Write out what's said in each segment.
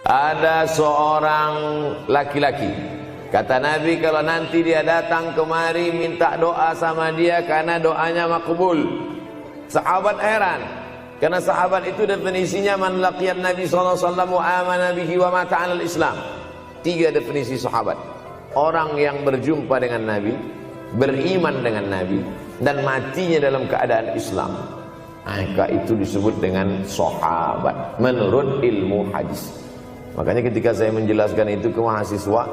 Ada seorang laki-laki, kata Nabi, kalau nanti dia datang kemari minta doa sama dia karena doanya makbul. Sahabat heran, karena sahabat itu definisinya man laqiyan Nabi sallallahu alaihi wasallam wa amana bihi wa mata 'alal Islam. 3 definisi sahabat. Orang yang berjumpa dengan Nabi, beriman dengan Nabi, dan matinya dalam keadaan Islam. Maka itu disebut dengan sahabat menurut ilmu hadis. Makanya ketika saya menjelaskan itu ke mahasiswa,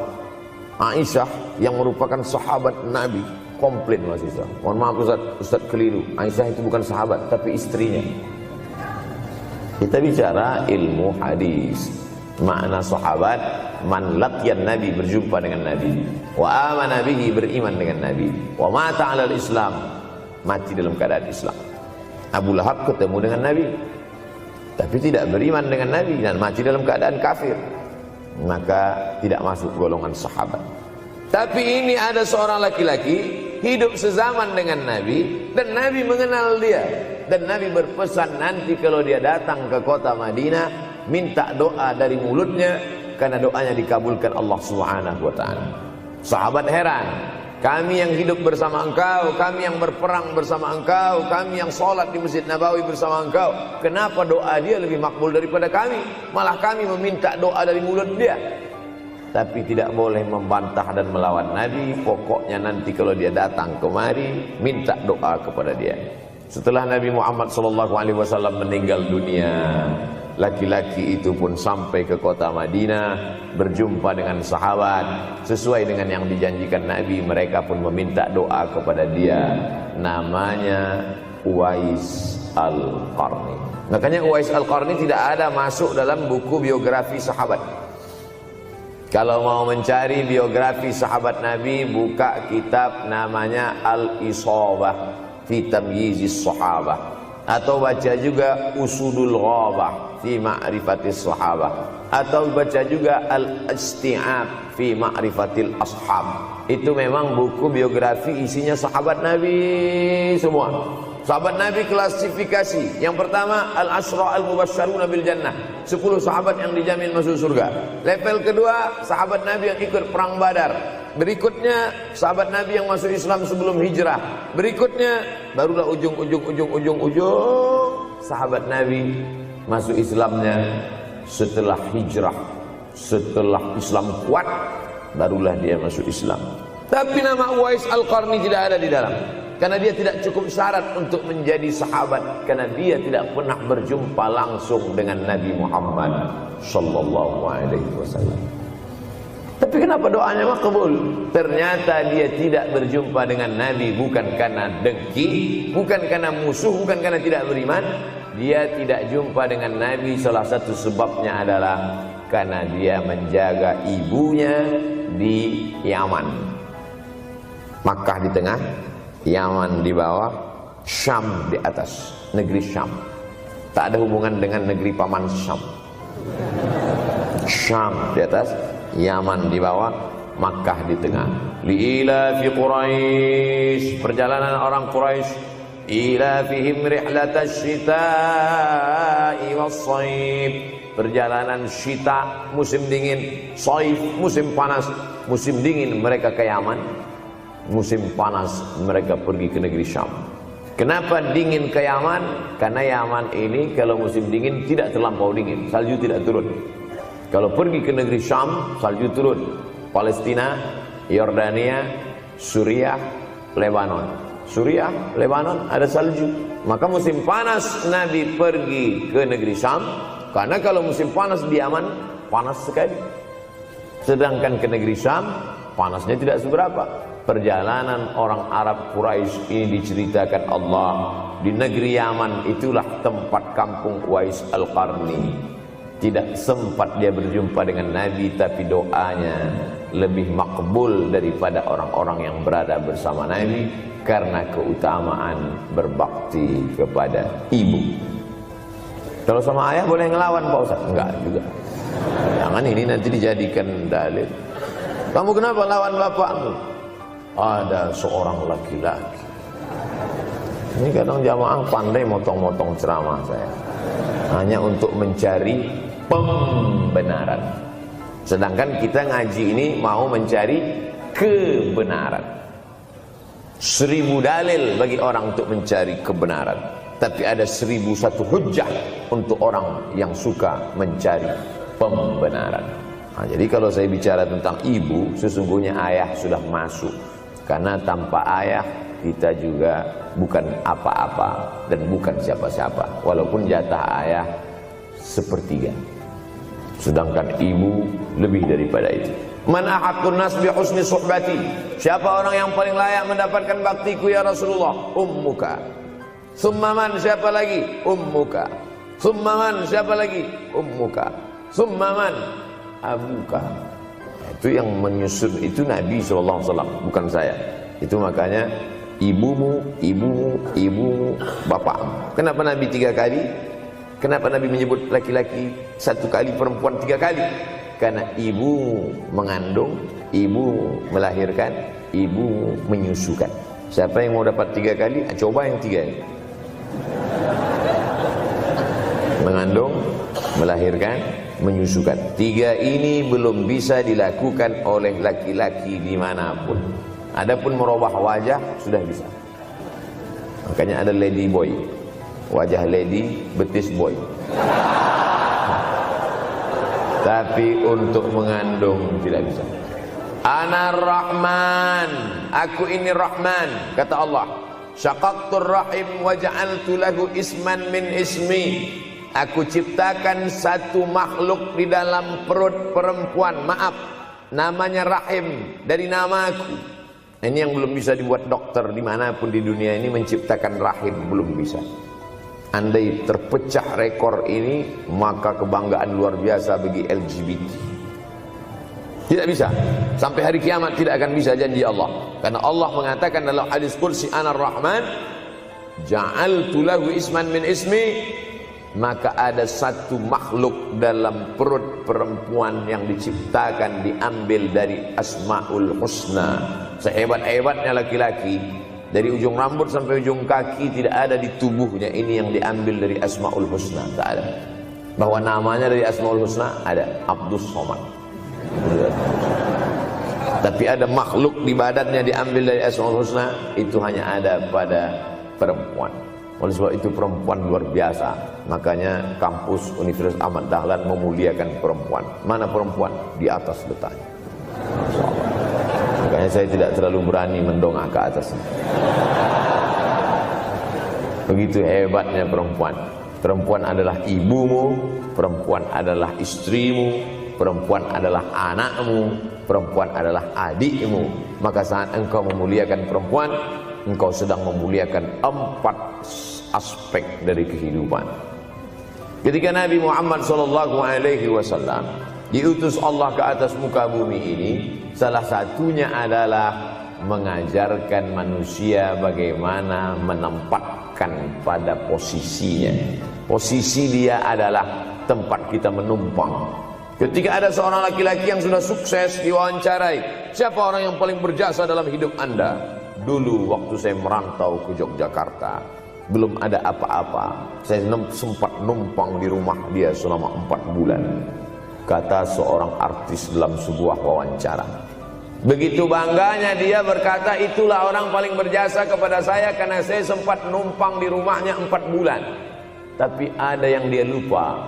Aisyah yang merupakan sahabat Nabi, komplain mahasiswa. Mohon maaf Ustaz keliru. Aisyah itu bukan sahabat tapi istrinya. Kita bicara ilmu hadis. Makna sahabat, man laqiyan Nabi, berjumpa dengan Nabi, wa amana bihi, beriman dengan Nabi, wa mata 'alal Islam, mati dalam keadaan Islam. Abu Lahab ketemu dengan Nabi tapi tidak beriman dengan Nabi dan mati dalam keadaan kafir, maka tidak masuk golongan sahabat. Tapi ini ada seorang laki-laki hidup sezaman dengan Nabi dan Nabi mengenal dia, dan Nabi berpesan nanti kalau dia datang ke kota Madinah minta doa dari mulutnya karena doanya dikabulkan Allah Subhanahu wa taala. Sahabat heran, kami yang hidup bersama engkau, kami yang berperang bersama engkau, kami yang sholat di Masjid Nabawi bersama engkau, kenapa doa dia lebih makbul daripada kami? Malah kami meminta doa dari mulut dia. Tapi tidak boleh membantah dan melawan Nabi. Pokoknya nanti kalau dia datang kemari minta doa kepada dia. Setelah Nabi Muhammad SAW meninggal dunia, laki-laki itu pun sampai ke kota Madinah, berjumpa dengan sahabat. Sesuai dengan yang dijanjikan Nabi, mereka pun meminta doa kepada dia. Namanya Uwais Al-Qarni. Makanya Uwais Al-Qarni tidak ada masuk dalam buku biografi sahabat. Kalau mau mencari biografi sahabat Nabi, buka kitab namanya Al-Isabah fi Tamyizis Sahabah, atau baca juga Usudul Ghabah fi Ma'rifatis Sahabah, atau baca juga Al-Isti'ab fi Ma'rifatil Ashab. Itu memang buku biografi isinya sahabat Nabi semua. Sahabat Nabi klasifikasi. Yang pertama, Al-Ashra Al-Mubashsharuna bil Jannah, 10 sahabat yang dijamin masuk surga. Level kedua, sahabat Nabi yang ikut perang Badar. Berikutnya, sahabat Nabi yang masuk Islam sebelum hijrah. Berikutnya, barulah ujung sahabat Nabi masuk Islamnya setelah hijrah. Setelah Islam kuat, barulah dia masuk Islam. Tapi nama Uwais Al-Qarni tidak ada di dalam, karena dia tidak cukup syarat untuk menjadi sahabat, karena dia tidak pernah berjumpa langsung dengan Nabi Muhammad sallallahu alaihi wasallam. Tapi kenapa doanya makbul? Ternyata dia tidak berjumpa dengan Nabi bukan karena dengki, bukan karena musuh, bukan karena tidak beriman. Dia tidak jumpa dengan Nabi, salah satu sebabnya adalah karena dia menjaga ibunya di Yaman. Makkah di tengah, Yaman di bawah, Syam di atas, negeri Syam. Tak ada hubungan dengan negeri paman Syam. Syam di atas, Yaman di bawah, Makkah di tengah. Liila fi Quraisy, perjalanan orang Quraisy. Ila fihim rihlatash shita'i was-shaif, perjalanan syita musim dingin, shaif musim panas. Musim dingin mereka ke Yaman, musim panas mereka pergi ke negeri Syam. Kenapa dingin ke Yaman? Karena Yaman ini kalau musim dingin tidak terlampau dingin, salju tidak turun. Kalau pergi ke negeri Syam, salju turun. Palestina, Yordania, Suriah, Lebanon. Suriah, Lebanon ada salju. Maka musim panas Nabi pergi ke negeri Syam, karena kalau musim panas di Yaman panas sekali. Sedangkan ke negeri Syam panasnya tidak seberapa. Perjalanan orang Arab Quraisy ini diceritakan Allah, di negeri Yaman itulah tempat kampung Uwais Al-Qarni. Tidak sempat dia berjumpa dengan Nabi, tapi doanya lebih makbul daripada orang-orang yang berada bersama Nabi, karena keutamaan berbakti kepada ibu. Kalau sama ayah boleh ngelawan Pak Ustaz? Enggak juga. Jangan ini nanti dijadikan dalil. Kamu kenapa lawan bapakmu? Ada seorang laki-laki. Ini kadang jamaah pandai motong-motong ceramah saya, hanya untuk mencari pembenaran. Sedangkan kita ngaji ini mau mencari kebenaran. 1000 dalil bagi orang untuk mencari kebenaran, tapi ada 1001 hujjah untuk orang yang suka mencari pembenaran. Nah, jadi kalau saya bicara tentang ibu, sesungguhnya ayah sudah masuk. Karena tanpa ayah kita juga bukan apa-apa dan bukan siapa-siapa. Walaupun jatah ayah sepertiga, sedangkan ibu lebih daripada itu. Man ahaqqun nas bi husni suhbati. Siapa orang yang paling layak mendapatkan baktiku ya Rasulullah? Ummuka. Summa man, siapa lagi? Ummuka. Summa man, siapa lagi? Ummuka. Summa man, abuka. Itu yang menyusun itu Nabi SAW, bukan saya. Itu makanya ibumu, ibumu, ibumu, bapakmu. Kenapa Nabi 3 kali? Kenapa Nabi menyebut laki-laki 1 kali, perempuan 3 kali? Karena ibu mengandung, ibu melahirkan, ibu menyusukan. Siapa yang mau dapat 3 kali? Coba yang 3 ini. Mengandung, melahirkan, menyusukan. 3 ini belum bisa dilakukan oleh laki-laki dimanapun. Adapun merubah wajah sudah bisa. Makanya ada lady boy, wajah lady, betis boy. Tapi untuk mengandung tidak bisa. Ana Rahman, aku ini Rahman, kata Allah. Syaqaqtur rahim wa ja'altu lahu isman min ismi. Aku ciptakan satu makhluk di dalam perut perempuan, maaf, namanya rahim, dari namaku. Ini yang belum bisa dibuat dokter dimanapun di dunia ini, menciptakan rahim, belum bisa. Andai terpecah rekor ini, maka kebanggaan luar biasa bagi LGBT. Tidak bisa. Sampai hari kiamat tidak akan bisa, janji Allah. Karena Allah mengatakan dalam hadis qudsi, Ana Rahman ja'altu lahu isman min ismi. Maka ada satu makhluk dalam perut perempuan yang diciptakan, diambil dari Asmaul Husna. Sehebat-hebatnya laki-laki, dari ujung rambut sampai ujung kaki tidak ada di tubuhnya ini yang diambil dari Asmaul Husna, tak ada. Bahwa namanya dari Asmaul Husna ada, Abdus Somad. Tapi ada makhluk di badannya diambil dari Asmaul Husna, itu hanya ada pada perempuan. Oleh sebab itu perempuan luar biasa. Makanya kampus Universitas Ahmad Dahlan memuliakan perempuan. Mana perempuan? Di atas letaknya. Makanya saya tidak terlalu berani mendongak ke atas. Begitu hebatnya perempuan. Perempuan adalah ibumu, perempuan adalah istrimu, perempuan adalah anakmu, perempuan adalah adikmu. Maka saat engkau memuliakan perempuan, engkau sedang memuliakan 4 aspek dari kehidupan. Ketika Nabi Muhammad SAW diutus Allah ke atas muka bumi ini, salah satunya adalah mengajarkan manusia bagaimana menempatkan pada posisinya. Posisi dia adalah tempat kita menumpang. Ketika ada seorang laki-laki yang sudah sukses diwawancarai, siapa orang yang paling berjasa dalam hidup Anda? Dulu waktu saya merantau ke Yogyakarta, belum ada apa-apa, saya sempat numpang di rumah dia selama 4 bulan. Kata seorang artis dalam sebuah wawancara. Begitu bangganya dia berkata, itulah orang paling berjasa kepada saya karena saya sempat numpang di rumahnya 4 bulan. Tapi ada yang dia lupa,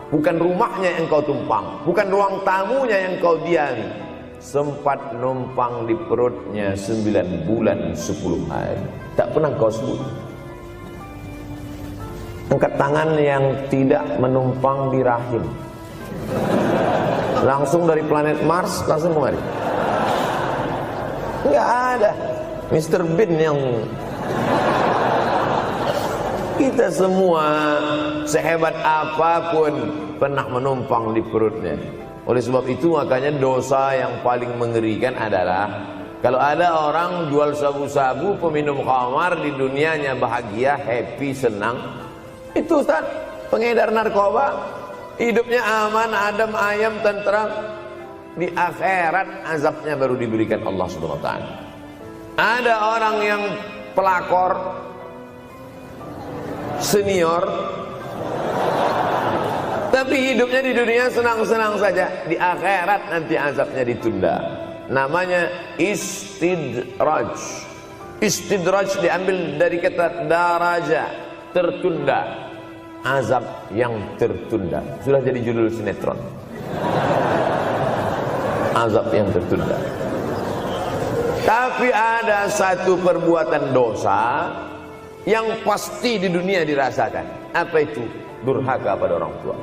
bukan rumahnya yang kau tumpang, bukan ruang tamunya yang kau diami. Sempat numpang di perutnya 9 bulan 10 hari. Tak pernah kau sebut. Angkat tangan yang tidak menumpang di rahim. Langsung dari planet Mars langsung kemari. Enggak ada. Mr. Bean yang... Kita semua sehebat apapun pernah menumpang di perutnya. Oleh sebab itu makanya dosa yang paling mengerikan adalah kalau ada orang jual sabu-sabu, peminum khamar, di dunianya bahagia, happy, senang. Itu Ustaz, pengedar narkoba, hidupnya aman, adem, ayam, tentram. Di akhirat azabnya baru diberikan Allah Subhanahu wa taala. Ada orang yang pelakor senior, Tapi hidupnya di dunia senang-senang saja, di akhirat nanti azabnya ditunda. Namanya istidraj. Istidraj diambil dari kata daraja, tertunda. Azab yang tertunda. Sudah jadi judul sinetron. Azab yang tertunda. Tapi ada satu perbuatan dosa yang pasti di dunia dirasakan. Apa itu? Durhaka pada orang tua.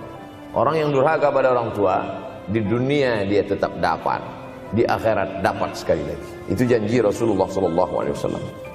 Orang yang durhaka pada orang tua, di dunia dia tetap dapat, di akhirat dapat sekali lagi. Itu janji Rasulullah SAW.